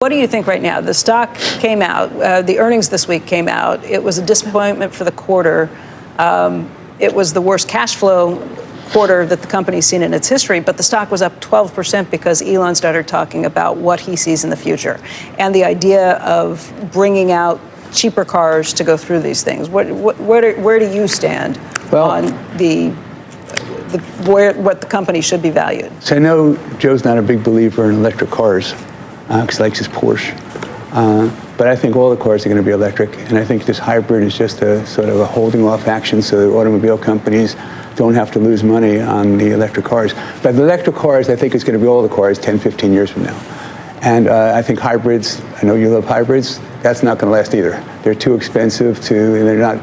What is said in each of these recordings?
What do you think right now? The stock came out, the earnings this week came out. It was a disappointment for the quarter. It was the worst cash flow quarter that the company's seen in its history, but the stock was up 12% because Elon started talking about what he sees in the future and the idea of bringing out cheaper cars to go through these things. Where do you stand on what the company should be valued? So I know Joe's not a big believer in electric cars because he likes his Porsche. But I think all the cars are going to be electric, and I think this hybrid is just a sort of a holding off action so the automobile companies don't have to lose money on the electric cars. But the electric cars, I think it's going to be all the cars 10, 15 years from now. And I think hybrids, I know you love hybrids, that's not going to last either. They're too expensive and they're not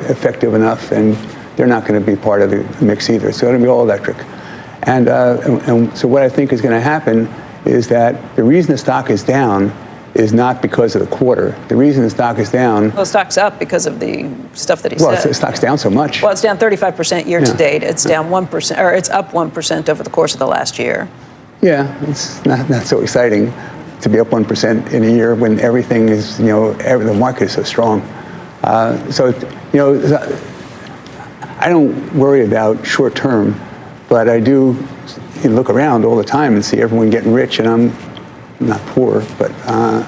effective enough, and they're not going to be part of the mix either. So it'll be all electric. And so what I think is going to happen is that the reason the stock is down is not because of the quarter. The reason the stock is down... Well, the stock's up because of the stuff that he said. Well, the stock's down so much. Well, it's down 35% year to date. It's down 1%, or it's up 1% over the course of the last year. Yeah, it's not so exciting to be up 1% in a year when everything is, the market is so strong. I don't worry about short term, but I do look around all the time and see everyone getting rich, and I'm not poor, but I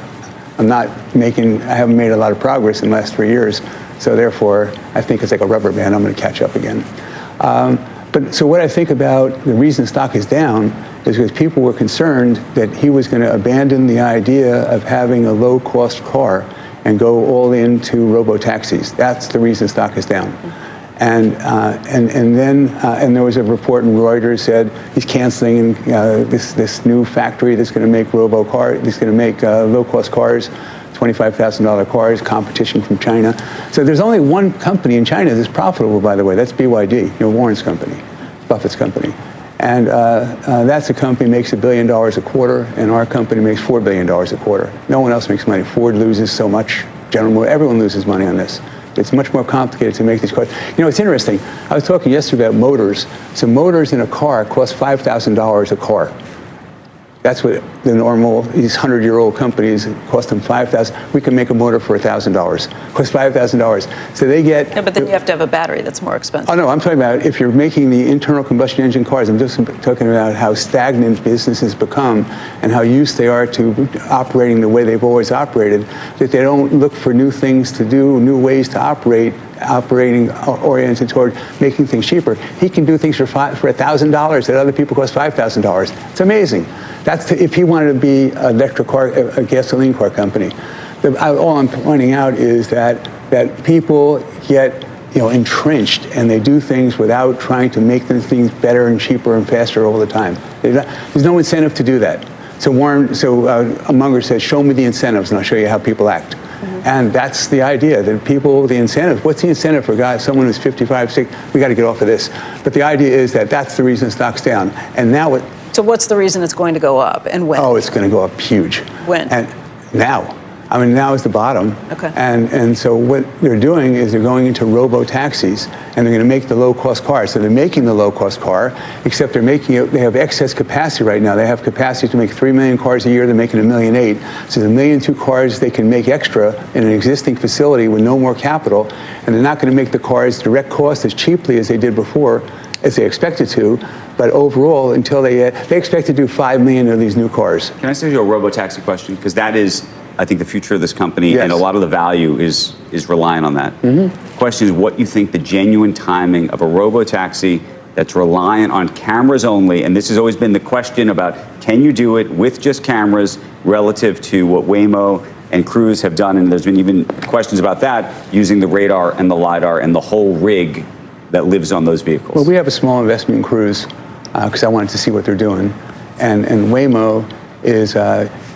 haven't made a lot of progress in the last 3 years. So therefore, I think it's like a rubber band. I'm going to catch up again. So what I think about the reason the stock is down is because people were concerned that he was going to abandon the idea of having a low-cost car and go all into robotaxis. That's the reason the stock is down. And then there was a report in Reuters said he's canceling this new factory that's going to make low-cost cars, $25,000 cars, competition from China. So there's only one company in China that's profitable, by the way. That's BYD, Warren's company, Buffett's company. And that's a company makes $1 billion a quarter, and our company makes $4 billion a quarter. No one else makes money. Ford loses so much. General Motors, everyone loses money on this. It's much more complicated to make these cars. It's interesting. I was talking yesterday about motors. So motors in a car cost $5,000 a car. That's what the normal, these 100-year-old companies cost them $5,000. We can make a motor for $1,000. Cost $5,000. So they get... Yeah, but then you have to have a battery that's more expensive. Oh, no, I'm talking about if you're making the internal combustion engine cars. I'm just talking about how stagnant businesses become and how used they are to operating the way they've always operated, that they don't look for new things to do, new ways to operating oriented toward making things cheaper. He can do things for $1,000 that other people cost $5,000. It's amazing. That's if he wanted to be an electric car, a gasoline car company. All I'm pointing out is that people get entrenched and they do things without trying to make things better and cheaper and faster all the time. There's no incentive to do that. So Munger says, "Show me the incentives, and I'll show you how people act." And that's the idea, that the incentive, what's the incentive for someone who's 55, 60, we got to get off of this. But the idea is that's the reason stock's down. And now So what's the reason it's going to go up, and when? Oh, it's going to go up huge. When? And now. I mean, now is the bottom. Okay. And so what they're doing is they're going into robo-taxis, and they're going to make the low-cost car. So they're making the low-cost car, except they have excess capacity right now. They have capacity to make 3 million cars a year. They're making 1.8 million. So the 1.2 million cars they can make extra in an existing facility with no more capital, and they're not going to make the cars direct cost as cheaply as they did before, as they expected to. But overall, until they expect to do 5 million of these new cars. Can I ask you a robo-taxi question? Because that is, I think, the future of this company, yes. And a lot of the value is relying on that. The question is what you think the genuine timing of a robo-taxi that's reliant on cameras only, and this has always been the question about can you do it with just cameras relative to what Waymo and Cruise have done, and there's been even questions about that, using the radar and the LiDAR and the whole rig that lives on those vehicles. Well, we have a small investment in Cruise because I wanted to see what they're doing. And Waymo is...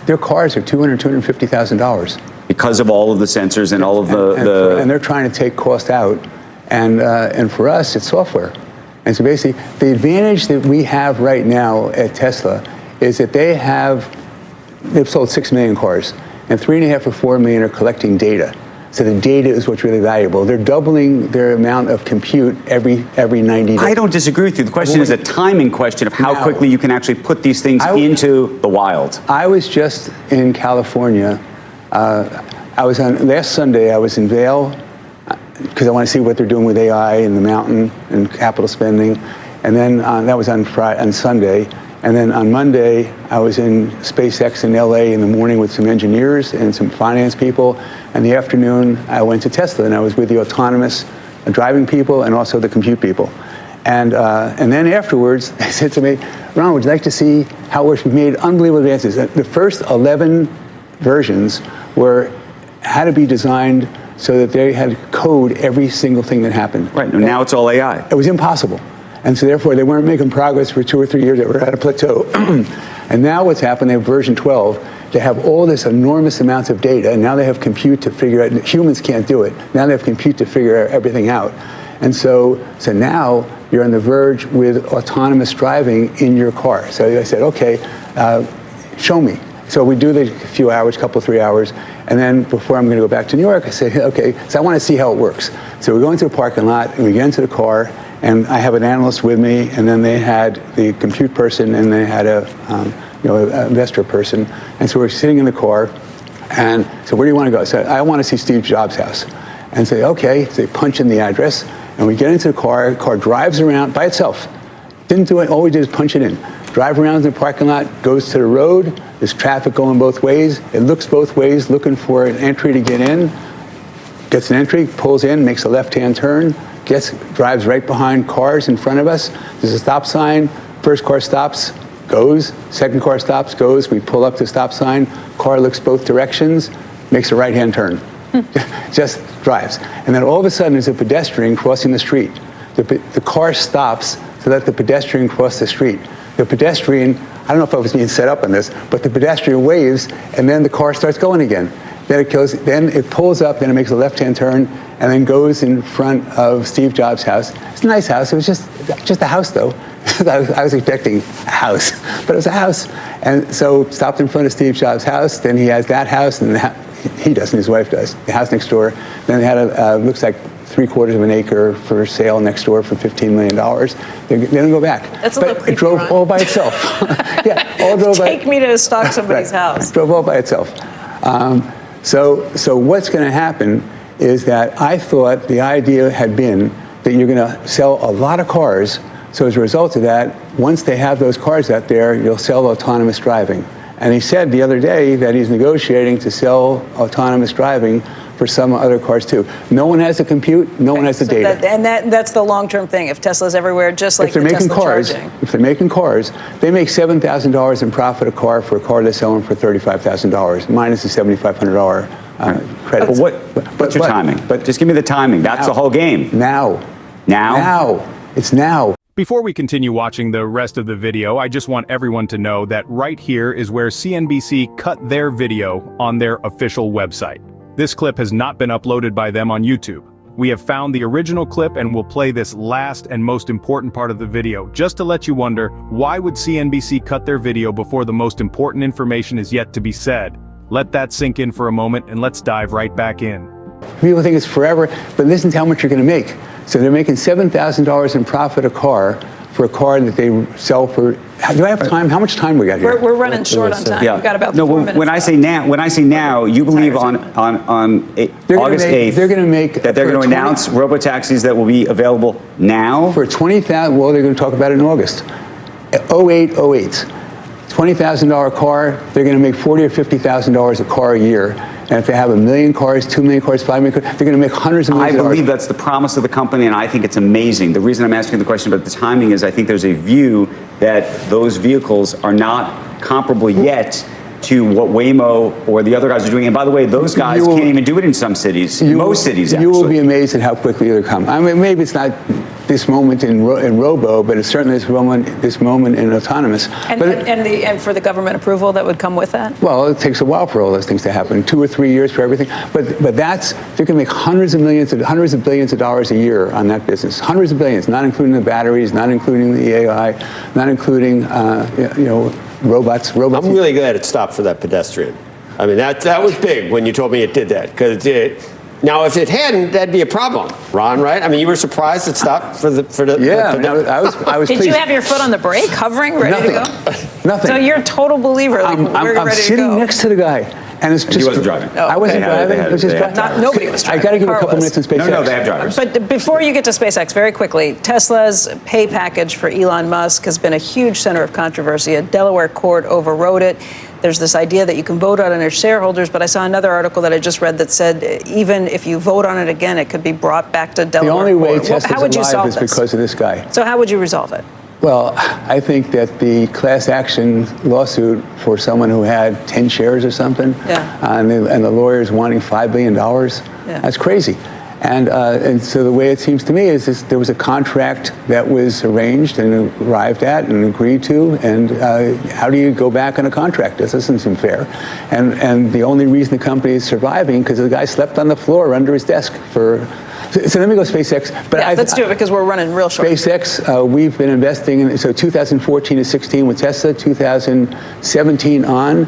their cars are $250,000. Because of all of the sensors and all of and they're trying to take cost out. And for us, it's software. And so basically, the advantage that we have right now at Tesla is that they've sold 6 million cars, and 3.5 or 4 million are collecting data. So the data is what's really valuable. They're doubling their amount of compute every 90 days. I don't disagree with you. The question is a timing question of how quickly you can actually put these things into the wild. I was just in California. Last Sunday, I was in Vail because I want to see what they're doing with AI in the mountain and capital spending. And then that was on Sunday. And then on Monday, I was in SpaceX in LA in the morning with some engineers and some finance people. And the afternoon, I went to Tesla, and I was with the autonomous driving people and also the compute people. And then afterwards, they said to me, Ron, would you like to see how we've made unbelievable advances? The first 11 versions had to be designed so that they had to code every single thing that happened. Right, and now it's all AI. It was impossible. And so therefore, they weren't making progress for 2 or 3 years. They were at a plateau. And now what's happened, they have version 12. They have all this enormous amounts of data, and now they have compute to figure out. Humans can't do it. Now they have compute to figure everything out. And so now you're on the verge with autonomous driving in your car. So I said, okay, show me. So we do the few hours, couple, 3 hours. And then before I'm going to go back to New York, I say, okay, so I want to see how it works. So we go into the parking lot, and we get into the car, and I have an analyst with me, and then they had the compute person, and they had an investor person. And so we're sitting in the car, and so where do you want to go? So I want to see Steve Jobs' house. And say, okay, so they punch in the address, and we get into the car drives around by itself. Didn't do it, all we did is punch it in. Drive around the parking lot, goes to the road, there's traffic going both ways. It looks both ways, looking for an entry to get in. Gets an entry, pulls in, makes a left-hand turn, drives right behind cars in front of us. There's a stop sign. First car stops, goes. Second car stops, goes. We pull up to the stop sign. Car looks both directions, makes a right-hand turn. Just drives. And then all of a sudden, there's a pedestrian crossing the street. The car stops to let the pedestrian cross the street. The pedestrian, I don't know if I was being set up on this, but the pedestrian waves, and then the car starts going again. Then it pulls up, then it makes a left-hand turn, and then goes in front of Steve Jobs' house. It's a nice house. It was just a house, though. I was expecting a house, but it was a house. And so stopped in front of Steve Jobs' house. Then he has that house, and he doesn't, his wife does, the house next door. Then they had looks like 3/4 of an acre for sale next door for $15 million. They don't go back. That's a little creepy, it drove Ron. all by itself. Yeah, all drove by. Take me to stalk somebody's house. Drove all by itself. So what's going to happen is that I thought the idea had been that you're going to sell a lot of cars. So as a result of that, once they have those cars out there, you'll sell autonomous driving. And he said the other day that he's negotiating to sell autonomous driving for some other cars too. No one has the compute, no one has the data. That's the long-term thing. If Tesla's everywhere, just like if they're making cars, if they're making cars, they make $7,000 in profit a car for a car they're selling for $35,000 minus the $7,500 credit. What's your timing? But just give me the timing. That's the whole game. Now. It's now. Before we continue watching the rest of the video, I just want everyone to know that right here is where CNBC cut their video on their official website. This clip has not been uploaded by them on YouTube. We have found the original clip and will play this last and most important part of the video, just to let you wonder, why would CNBC cut their video before the most important information is yet to be said? Let that sink in for a moment and let's dive right back in. People think it's forever, but listen to how much you're going to make. So they're making $7,000 in profit a car for a car that they sell for. Do I have time? How much time we got here? We're running short on time. Yeah. We've got about 4 minutes. When I say now, you believe on August 8th they're going to make that they're going to announce robotaxis that will be available now for 20,000. Well, they're going to talk about it in August. 08. $20,000 car, they're going to make $40,000 or $50,000 a car a year. And if they have 1 million cars, 2 million cars, 5 million cars, they're going to make hundreds of millions of dollars. I believe that's the promise of the company, and I think it's amazing. The reason I'm asking the question about the timing is I think there's a view that those vehicles are not comparable yet to what Waymo or the other guys are doing. And by the way, those guys can't even do it in some cities, most cities actually. You will be amazed at how quickly they'll come. I mean, maybe it's not this moment in robo, but it's certainly this moment in autonomous. And for the government approval that would come with that? Well, it takes a while for all those things to happen, 2 or 3 years for everything. But they're going to make hundreds of billions of dollars a year on that business. Hundreds of billions, not including the batteries, not including the AI, not including robots. I'm really glad it stopped for that pedestrian. I mean, that was big when you told me it did that, because Now, if it hadn't, that'd be a problem, Ron, right? I mean, you were surprised it stopped for the. Yeah, I was Did pleased. you have your foot on the brake, hovering, ready to go? Nothing. So you're a total believer. Like, we're I'm ready to sitting go. next to the guy, and it's just. He wasn't driving. Oh, I wasn't driving. It was just Nobody was driving. I got to give a Car couple was. minutes on SpaceX. No, they have drivers. But before you get to SpaceX, very quickly, Tesla's pay package for Elon Musk has been a huge center of controversy. A Delaware court overrode it. There's this idea that you can vote on it as shareholders, but I saw another article that I just read that said even if you vote on it again, it could be brought back to Delaware The only way court. Tesla's How would you alive solve is this? because of this guy. So how would you resolve it? Well, I think that the class action lawsuit for someone who had 10 shares or something, and the lawyers wanting $5 billion, that's crazy. And so the way it seems to me is this, there was a contract that was arranged and arrived at and agreed to, and how do you go back on a contract? This doesn't seem fair. And the only reason the company is surviving because the guy slept on the floor under his desk for. So let me go SpaceX. But let's do it because we're running real short. SpaceX, we've been investing in, so 2014 to 16 with Tesla, 2017 on,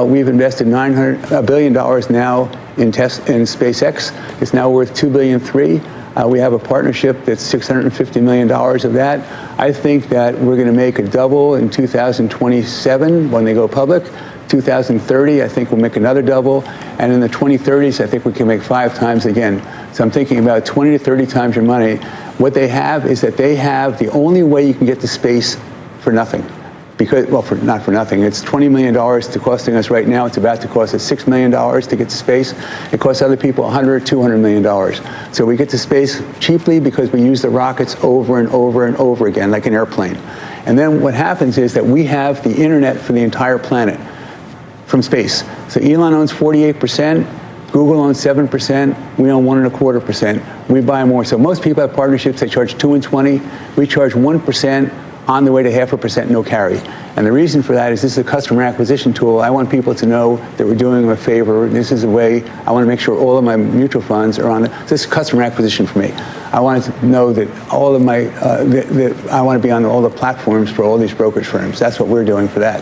we've invested $900 billion now in SpaceX. It's now worth $2.3 billion. We have a partnership that's $650 million of that. I think that we're going to make a double in 2027 when they go public. 2030, I think we'll make another double. And in the 2030s, I think we can make 5 times again. So I'm thinking about 20 to 30 times your money. What they have is that they have the only way you can get to space for nothing. Because, well, not for nothing. It's $20 million to costing us right now. It's about to cost us $6 million to get to space. It costs other people $100, $200 million. So we get to space cheaply because we use the rockets over and over and over again, like an airplane. And then what happens is that we have the internet for the entire planet from space. So Elon owns 48%. Google owns 7%. We own 1.25%. We buy more. So most people have partnerships. They charge 2 and 20. We charge 1%. On the way to 0.5%, no carry. And the reason for that is this is a customer acquisition tool. I want people to know that we're doing them a favor. This is a way I want to make sure all of my mutual funds are on it. This is customer acquisition for me. I want to know that all of my, I want to be on all the platforms for all these brokerage firms. That's what we're doing for that.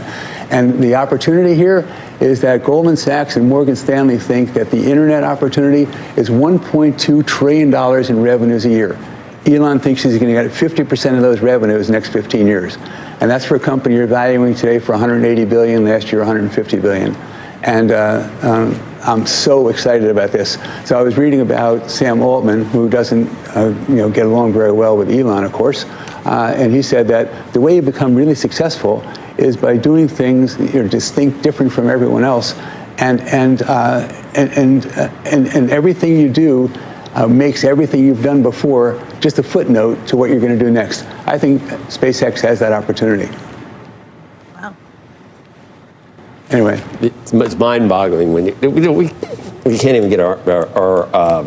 And the opportunity here is that Goldman Sachs and Morgan Stanley think that the internet opportunity is $1.2 trillion in revenues a year. Elon thinks he's going to get 50% of those revenues in the next 15 years. And that's for a company you're valuing today for $180 billion, last year $150 billion. And I'm so excited about this. So I was reading about Sam Altman, who doesn't get along very well with Elon, of course. And he said that the way you become really successful is by doing things distinct, different from everyone else. And everything you do makes everything you've done before just a footnote to what you're going to do next. I think SpaceX has that opportunity. Wow. Anyway, it's mind-boggling when we can't even get our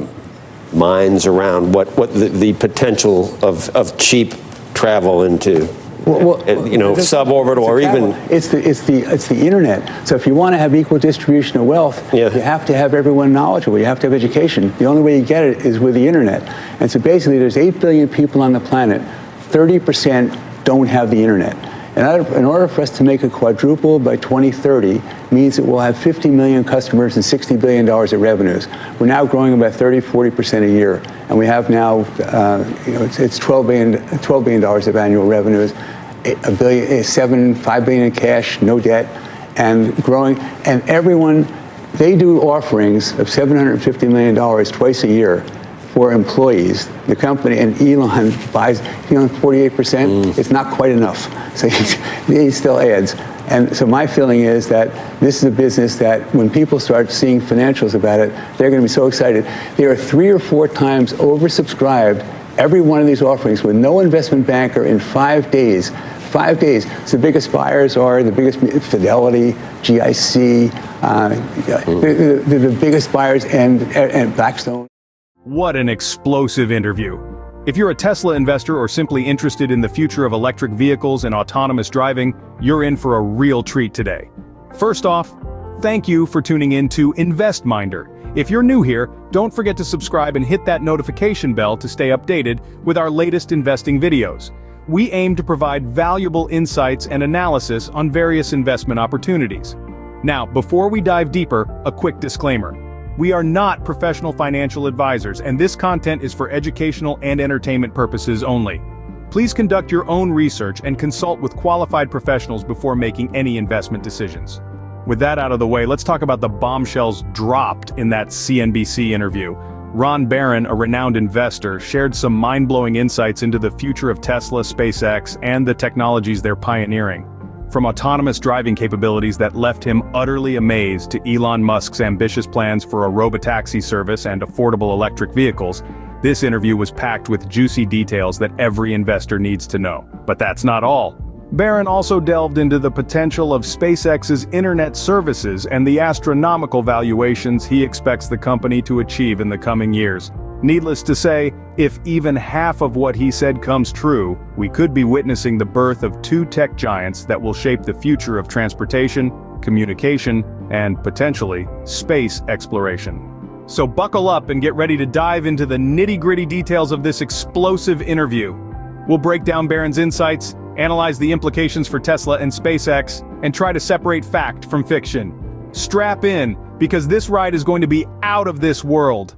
minds around what the potential of cheap travel into. Suborbital or even it's the internet. So if you want to have equal distribution of wealth, you have to have everyone knowledgeable. You have to have education. The only way you get it is with the internet. And so basically, there's 8 billion people on the planet. 30% don't have the internet. And in order for us to make a quadruple by 2030 means that we'll have 50 million customers and $60 billion of revenues. We're now growing about 30–40% a year, and we have now it's $12 billion of annual revenues, $5 billion in cash, no debt, and growing. And everyone, they do offerings of $750 million twice a year for employees. The company, and Elon buys, he owns 48%. It's not quite enough. So he still adds. And so my feeling is that this is a business that when people start seeing financials about it, they're going to be so excited. They are 3 or 4 times oversubscribed, every one of these offerings, with no investment banker in 5 days. 5 days. So the biggest buyers are the biggest, Fidelity, GIC, they're the biggest buyers, and Blackstone. What an explosive interview. If you're a Tesla investor or simply interested in the future of electric vehicles and autonomous driving, you're in for a real treat today. First off, thank you for tuning in to InvestMinder. If you're new here, don't forget to subscribe and hit that notification bell to stay updated with our latest investing videos. We aim to provide valuable insights and analysis on various investment opportunities. Now, before we dive deeper, a quick disclaimer. We are not professional financial advisors, and this content is for educational and entertainment purposes only. Please conduct your own research and consult with qualified professionals before making any investment decisions. With that out of the way, let's talk about the bombshells dropped in that CNBC interview. Ron Barron, a renowned investor, shared some mind-blowing insights into the future of Tesla, SpaceX, and the technologies they're pioneering. From autonomous driving capabilities that left him utterly amazed to Elon Musk's ambitious plans for a robotaxi service and affordable electric vehicles, this interview was packed with juicy details that every investor needs to know. But that's not all. Barron also delved into the potential of SpaceX's internet services and the astronomical valuations he expects the company to achieve in the coming years. Needless to say, if even half of what he said comes true, we could be witnessing the birth of two tech giants that will shape the future of transportation, communication, and potentially space exploration. So buckle up and get ready to dive into the nitty-gritty details of this explosive interview. We'll break down Barron's insights, analyze the implications for Tesla and SpaceX, and try to separate fact from fiction. Strap in, because this ride is going to be out of this world.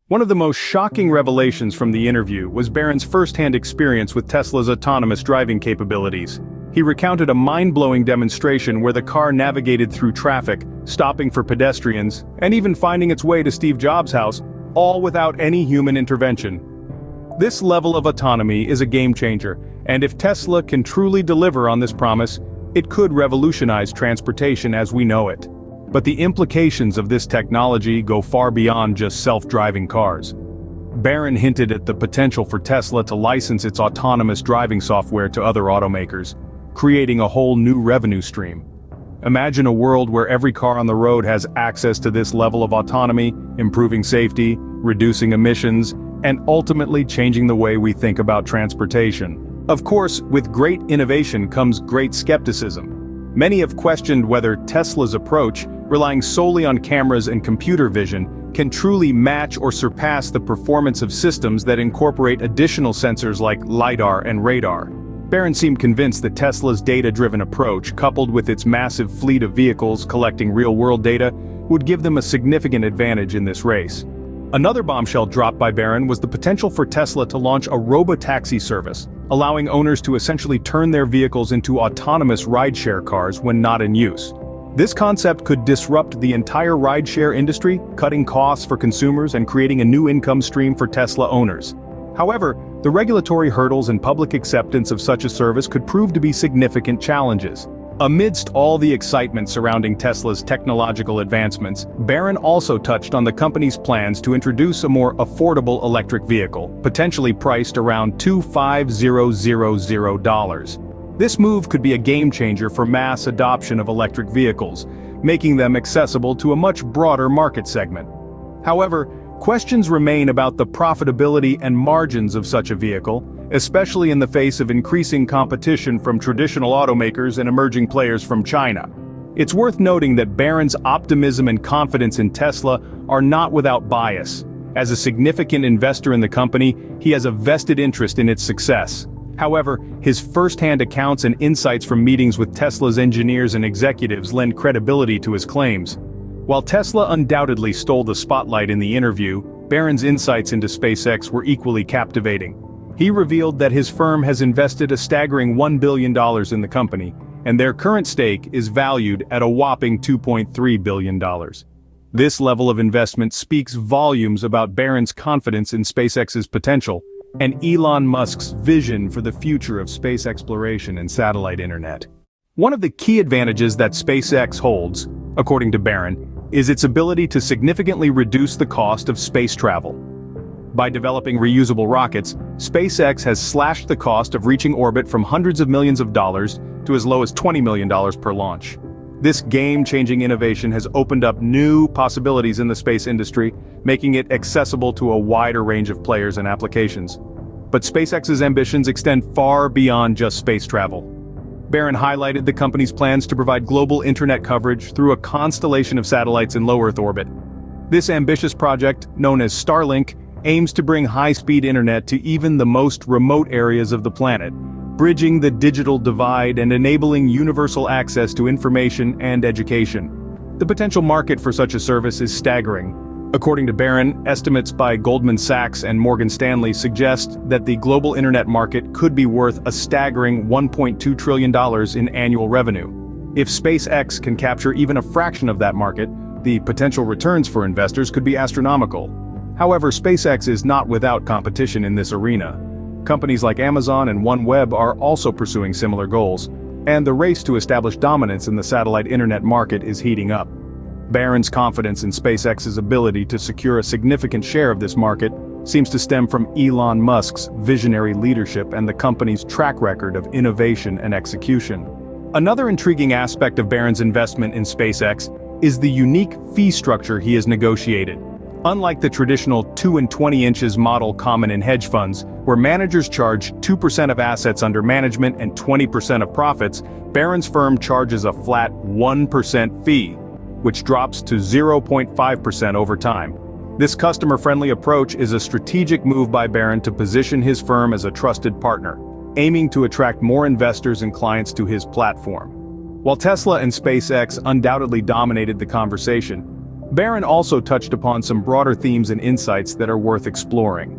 One of the most shocking revelations from the interview was Barron's first-hand experience with Tesla's autonomous driving capabilities. He recounted a mind-blowing demonstration where the car navigated through traffic, stopping for pedestrians, and even finding its way to Steve Jobs' house, all without any human intervention. This level of autonomy is a game-changer, and if Tesla can truly deliver on this promise, it could revolutionize transportation as we know it. But the implications of this technology go far beyond just self-driving cars. Barron hinted at the potential for Tesla to license its autonomous driving software to other automakers, creating a whole new revenue stream. Imagine a world where every car on the road has access to this level of autonomy, improving safety, reducing emissions, and ultimately changing the way we think about transportation. Of course, with great innovation comes great skepticism. Many have questioned whether Tesla's approach, relying solely on cameras and computer vision, can truly match or surpass the performance of systems that incorporate additional sensors like LiDAR and radar. Barron seemed convinced that Tesla's data-driven approach, coupled with its massive fleet of vehicles collecting real-world data, would give them a significant advantage in this race. Another bombshell dropped by Barron was the potential for Tesla to launch a robotaxi service, allowing owners to essentially turn their vehicles into autonomous rideshare cars when not in use. This concept could disrupt the entire rideshare industry, cutting costs for consumers and creating a new income stream for Tesla owners. However, the regulatory hurdles and public acceptance of such a service could prove to be significant challenges. Amidst all the excitement surrounding Tesla's technological advancements, Barron also touched on the company's plans to introduce a more affordable electric vehicle, potentially priced around $25,000. This move could be a game-changer for mass adoption of electric vehicles, making them accessible to a much broader market segment. However, questions remain about the profitability and margins of such a vehicle, especially in the face of increasing competition from traditional automakers and emerging players from China. It's worth noting that Barron's optimism and confidence in Tesla are not without bias. As a significant investor in the company, he has a vested interest in its success. However, his first-hand accounts and insights from meetings with Tesla's engineers and executives lend credibility to his claims. While Tesla undoubtedly stole the spotlight in the interview, Barron's insights into SpaceX were equally captivating. He revealed that his firm has invested a staggering $1 billion in the company, and their current stake is valued at a whopping $2.3 billion. This level of investment speaks volumes about Barron's confidence in SpaceX's potential, and Elon Musk's vision for the future of space exploration and satellite internet. One of the key advantages that SpaceX holds, according to Barron, is its ability to significantly reduce the cost of space travel. By developing reusable rockets, SpaceX has slashed the cost of reaching orbit from hundreds of millions of dollars to as low as $20 million per launch. This game-changing innovation has opened up new possibilities in the space industry, making it accessible to a wider range of players and applications. But SpaceX's ambitions extend far beyond just space travel. Barron highlighted the company's plans to provide global internet coverage through a constellation of satellites in low Earth orbit. This ambitious project, known as Starlink, aims to bring high-speed internet to even the most remote areas of the planet, bridging the digital divide and enabling universal access to information and education. The potential market for such a service is staggering, According to Barron, estimates by Goldman Sachs and Morgan Stanley suggest that the global internet market could be worth a staggering $1.2 trillion in annual revenue. If SpaceX can capture even a fraction of that market, the potential returns for investors could be astronomical. However, SpaceX is not without competition in this arena. Companies like Amazon and OneWeb are also pursuing similar goals, and the race to establish dominance in the satellite internet market is heating up. Barron's confidence in SpaceX's ability to secure a significant share of this market seems to stem from Elon Musk's visionary leadership and the company's track record of innovation and execution. Another intriguing aspect of Barron's investment in SpaceX is the unique fee structure he has negotiated. Unlike the traditional 2 and 20 inches model common in hedge funds, where managers charge 2% of assets under management and 20% of profits, Barron's firm charges a flat 1% fee, which drops to 0.5% over time. This customer-friendly approach is a strategic move by Barron to position his firm as a trusted partner, aiming to attract more investors and clients to his platform. While Tesla and SpaceX undoubtedly dominated the conversation, Barron also touched upon some broader themes and insights that are worth exploring.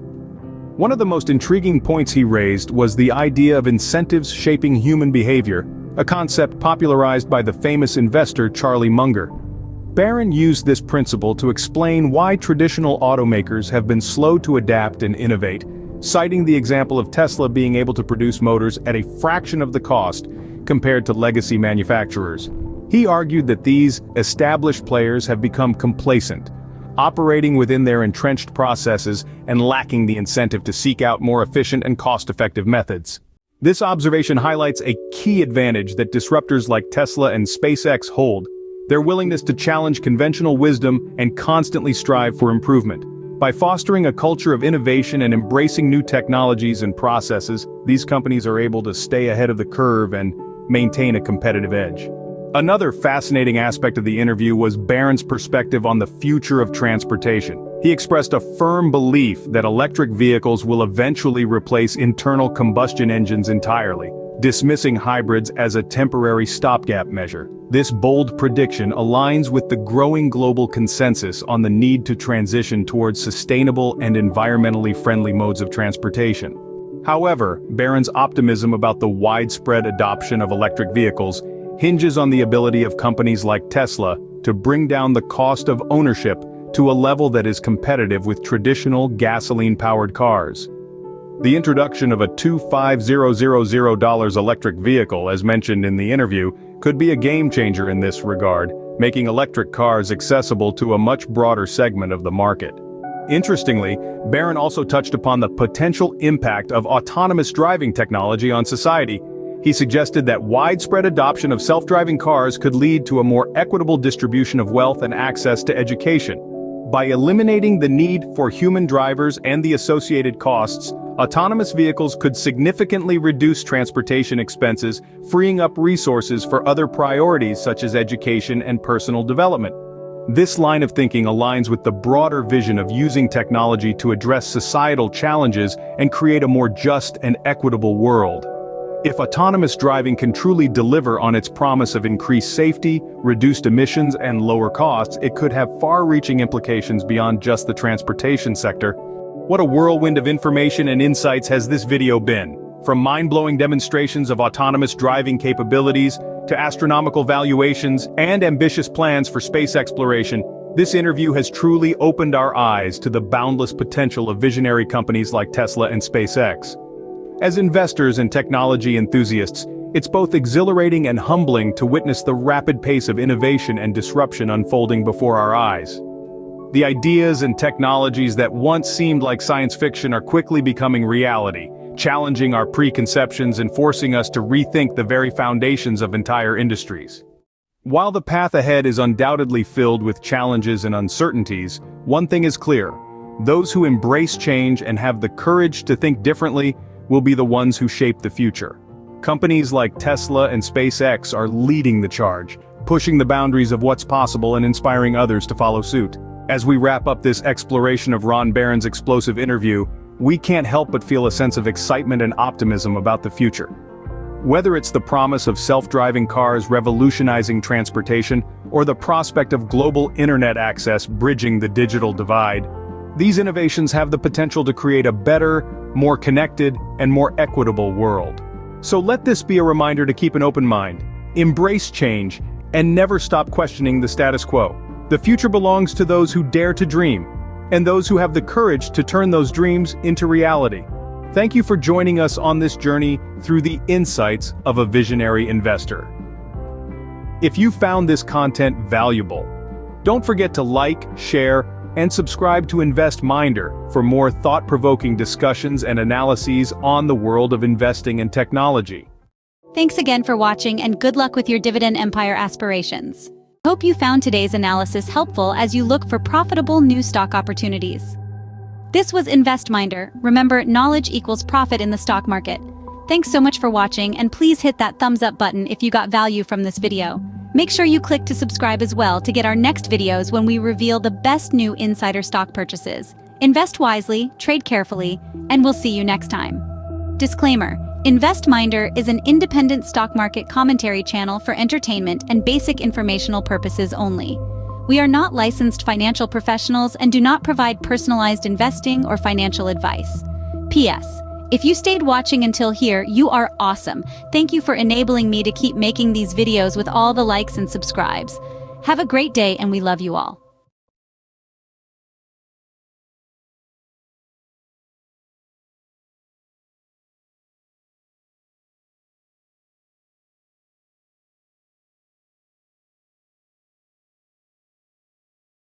One of the most intriguing points he raised was the idea of incentives shaping human behavior, a concept popularized by the famous investor Charlie Munger. Barron used this principle to explain why traditional automakers have been slow to adapt and innovate, citing the example of Tesla being able to produce motors at a fraction of the cost compared to legacy manufacturers. He argued that these established players have become complacent, operating within their entrenched processes and lacking the incentive to seek out more efficient and cost-effective methods. This observation highlights a key advantage that disruptors like Tesla and SpaceX hold: their willingness to challenge conventional wisdom and constantly strive for improvement. By fostering a culture of innovation and embracing new technologies and processes, these companies are able to stay ahead of the curve and maintain a competitive edge. Another fascinating aspect of the interview was Barron's perspective on the future of transportation. He expressed a firm belief that electric vehicles will eventually replace internal combustion engines entirely, dismissing hybrids as a temporary stopgap measure. This bold prediction aligns with the growing global consensus on the need to transition towards sustainable and environmentally friendly modes of transportation. However, Barron's optimism about the widespread adoption of electric vehicles hinges on the ability of companies like Tesla to bring down the cost of ownership to a level that is competitive with traditional gasoline-powered cars. The introduction of a $25,000 electric vehicle, as mentioned in the interview, could be a game-changer in this regard, making electric cars accessible to a much broader segment of the market. Interestingly, Barron also touched upon the potential impact of autonomous driving technology on society. He suggested that widespread adoption of self-driving cars could lead to a more equitable distribution of wealth and access to education. By eliminating the need for human drivers and the associated costs, autonomous vehicles could significantly reduce transportation expenses, freeing up resources for other priorities such as education and personal development. This line of thinking aligns with the broader vision of using technology to address societal challenges and create a more just and equitable world. If autonomous driving can truly deliver on its promise of increased safety, reduced emissions, and lower costs, it could have far-reaching implications beyond just the transportation sector. What a whirlwind of information and insights has this video been! From mind-blowing demonstrations of autonomous driving capabilities, to astronomical valuations, and ambitious plans for space exploration, this interview has truly opened our eyes to the boundless potential of visionary companies like Tesla and SpaceX. As investors and technology enthusiasts, it's both exhilarating and humbling to witness the rapid pace of innovation and disruption unfolding before our eyes. The ideas and technologies that once seemed like science fiction are quickly becoming reality, challenging our preconceptions and forcing us to rethink the very foundations of entire industries. While the path ahead is undoubtedly filled with challenges and uncertainties, one thing is clear: those who embrace change and have the courage to think differently will be the ones who shape the future. Companies like Tesla and SpaceX are leading the charge, pushing the boundaries of what's possible and inspiring others to follow suit. As we wrap up this exploration of Ron Barron's explosive interview, we can't help but feel a sense of excitement and optimism about the future. Whether it's the promise of self-driving cars revolutionizing transportation or the prospect of global internet access bridging the digital divide, these innovations have the potential to create a better, more connected, and more equitable world. So let this be a reminder to keep an open mind, embrace change, and never stop questioning the status quo. The future belongs to those who dare to dream, and those who have the courage to turn those dreams into reality. Thank you for joining us on this journey through the insights of a visionary investor. If you found this content valuable, don't forget to like, share, and subscribe to Invest Minder for more thought-provoking discussions and analyses on the world of investing and technology. Thanks again for watching, and good luck with your dividend empire aspirations. Hope you found today's analysis helpful as you look for profitable new stock opportunities. This was InvestMinder. Remember, knowledge equals profit in the stock market. Thanks so much for watching, and please hit that thumbs up button if you got value from this video. Make sure you click to subscribe as well to get our next videos when we reveal the best new insider stock purchases. Invest wisely, trade carefully, and we'll see you next time. Disclaimer: InvestMinder is an independent stock market commentary channel for entertainment and basic informational purposes only. We are not licensed financial professionals and do not provide personalized investing or financial advice. P.S. If you stayed watching until here, you are awesome. Thank you for enabling me to keep making these videos with all the likes and subscribes. Have a great day, and we love you all.